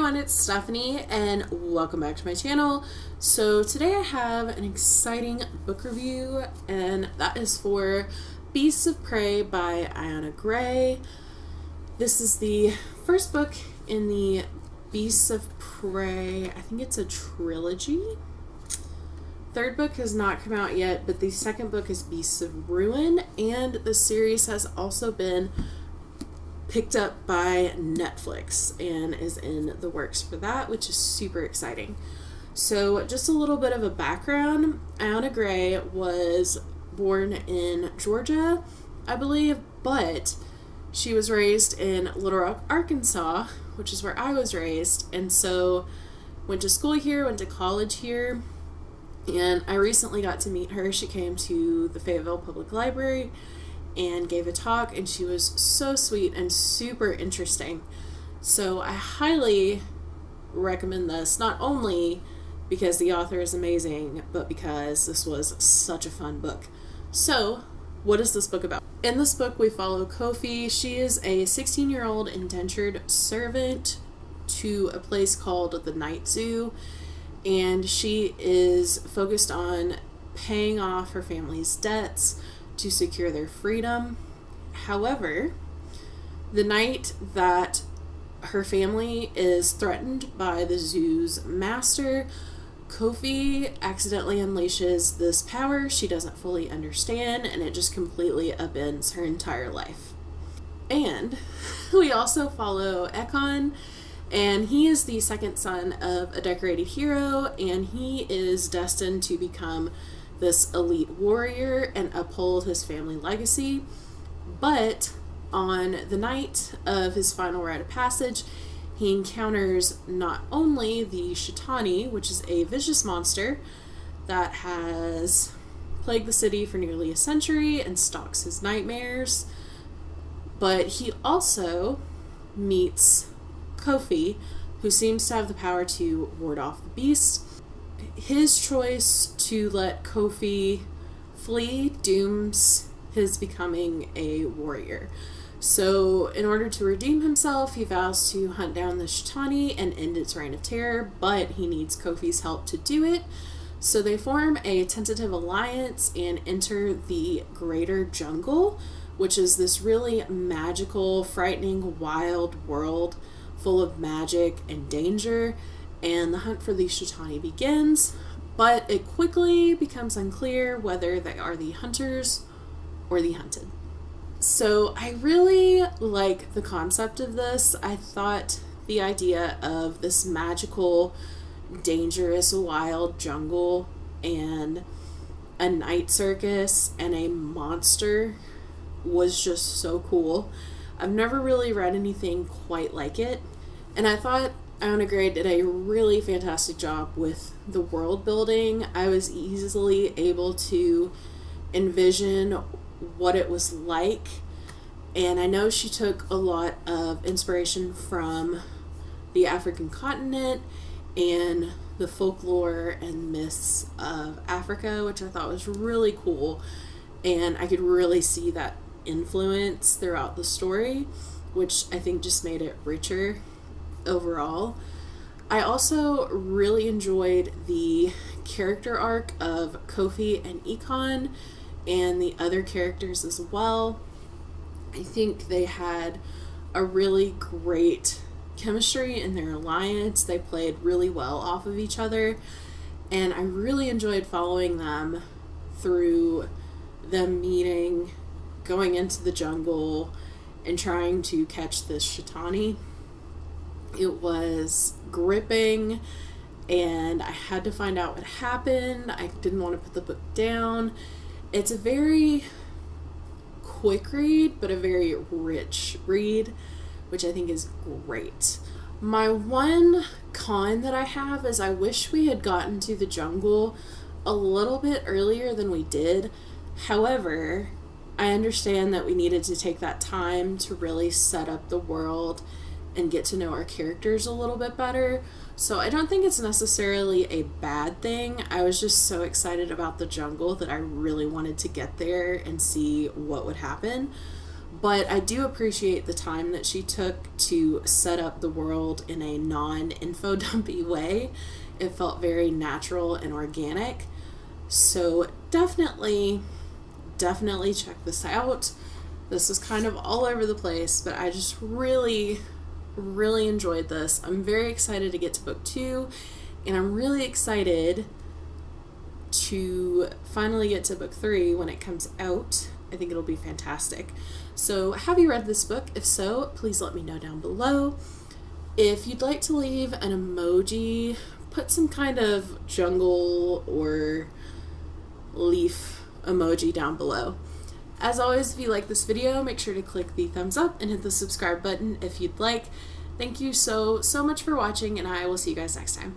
everyone, it's Stephanie and welcome back to my channel. So today I have an exciting book review, and that is for Beasts of Prey by Ayana Gray. This is the first book in the Beasts of Prey, I think it's a trilogy. Third book has not come out yet, but the second book is Beasts of Ruin, and the series has also been picked up by Netflix and is in the works for that, which is super exciting. So just a little bit of a background. Ayana Gray was born in Georgia, I believe, but she was raised in Little Rock, Arkansas, which is where I was raised, and so went to school here, went to college here, and I recently got to meet her. She came to the Fayetteville Public Library and gave a talk, and she was so sweet and super interesting. So I highly recommend this, not only because the author is amazing, but because this was such a fun book. So what is this book about? In this book we follow Kofi. She is a 16-year-old indentured servant to a place called the Night Zoo, and she is focused on paying off her family's debts to secure their freedom. However, the night that her family is threatened by the zoo's master, Kofi accidentally unleashes this power she doesn't fully understand, and it just completely upends her entire life. And we also follow Ekon, and he is the second son of a decorated hero, and he is destined to become this elite warrior and uphold his family legacy. But on the night of his final rite of passage, he encounters not only the Shitani, which is a vicious monster that has plagued the city for nearly a century and stalks his nightmares, but he also meets Kofi, who seems to have the power to ward off the beast. His choice to let Kofi flee dooms his becoming a warrior. So in order to redeem himself, he vows to hunt down the Shitani and end its reign of terror, but he needs Kofi's help to do it. So they form a tentative alliance and enter the Greater Jungle, which is this really magical, frightening, wild world full of magic and danger. And the hunt for the Shitani begins, but it quickly becomes unclear whether they are the hunters or the hunted. So I really like the concept of this. I thought the idea of this magical, dangerous, wild jungle and a night circus and a monster was just so cool. I've never really read anything quite like it, and I thought Ayana Gray did a really fantastic job with the world building. I was easily able to envision what it was like, and I know she took a lot of inspiration from the African continent and the folklore and myths of Africa, which I thought was really cool, and I could really see that influence throughout the story, which I think just made it richer overall. I also really enjoyed the character arc of Kofi and Ekon and the other characters as well. I think they had a really great chemistry in their alliance. They played really well off of each other, and I really enjoyed following them through them meeting, going into the jungle, and trying to catch this Shitani. It was gripping, and I had to find out what happened. I didn't want to put the book down. It's a very quick read, but a very rich read, which I think is great. My one con that I have is I wish we had gotten to the jungle a little bit earlier than we did. However, I understand that we needed to take that time to really set up the world and get to know our characters a little bit better. So I don't think it's necessarily a bad thing. I was just so excited about the jungle that I really wanted to get there and see what would happen. but I do appreciate the time that she took to set up the world in a non-info dumpy way. It felt very natural and organic. So definitely check this out. This was kind of all over the place, but I just really enjoyed this. I'm very excited to get to book 2, and I'm really excited to finally get to book 3 when it comes out. I think it'll be fantastic. So have you read this book? If so, please let me know down below. If you'd like to leave an emoji, put some kind of jungle or leaf emoji down below. As always, if you like this video, make sure to click the thumbs up and hit the subscribe button if you'd like. Thank you so much for watching, and I will see you guys next time.